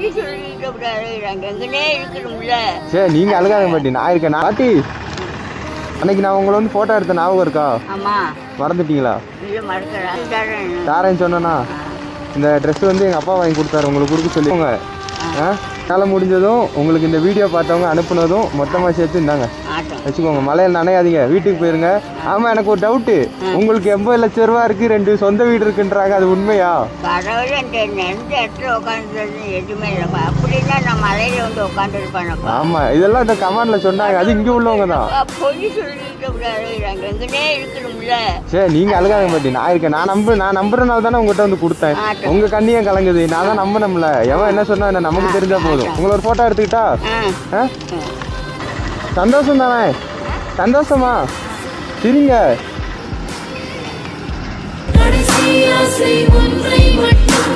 பொய் சொல்லிட்டு கூடாது, நாங்க எங்கனே இருக்கணும்ல. சரி நீங்க அழுகாத பாட்டி, நான் இருக்கேன். பாட்டி அன்னைக்கு நான் உங்களை வந்து போட்டோ எடுத்த ஞாபகம் இருக்கா? ஆமா. மறந்துட்டீங்களா? இல்ல மறக்கிறேன். தாரேன்னு சொன்னா இந்த ட்ரெஸ் வந்து எங்கள் அப்பா வாங்கி கொடுத்தாரு, உங்களுக்கு கொடுக்க சொல்லிக்கோங்க. வேலை முடிஞ்சதும் உங்களுக்கு இந்த வீடியோ பார்த்தவங்க அனுப்புனதும் மொத்தமாக சேர்த்து இருந்தாங்க வச்சுக்கோங்க. மழையில் நனையாதீங்க, வீட்டுக்கு போயிருங்க. ஆமாம், எனக்கு ஒரு டவுட்டு, உங்களுக்கு 80 லட்சம் ரூபா இருக்குது, 2 சொந்த வீடு இருக்குன்றாங்க, அது உண்மையா? கடவுள் எந்த இடத்துல உட்காந்துருது எதுவுமே இல்லைப்பா. அப்படின்னா நான் மலையில வந்து உட்காந்துருப்பேன். ஆமாம், இதெல்லாம் இந்த கமெண்ட்ல சொன்னாங்க, அது இங்கே உள்ளவங்க தான். பொய் சொல்லிட்டு கூடாது, நாங்கள் எங்கனே இருக்கணும்ல. சரி நீங்கள் அழுகாத மாட்டி, நான் இருக்கேன். நான் நம்புறதுனால தானே உங்கள்கிட்ட வந்து கொடுத்தேன். உங்கள் கண்ணியே கலங்குது, நான் தான் நம்பணும்ல. எவன் என்ன சொன்னா என்ன, நமக்கு தெரிஞ்சா போதும். உங்களை ஒரு போட்டோ எடுத்துக்கிட்டா சந்தோஷம் தானே? சந்தோஷமா? சரிங்க. கடைசி ஆசை ஒன்றை மட்டும்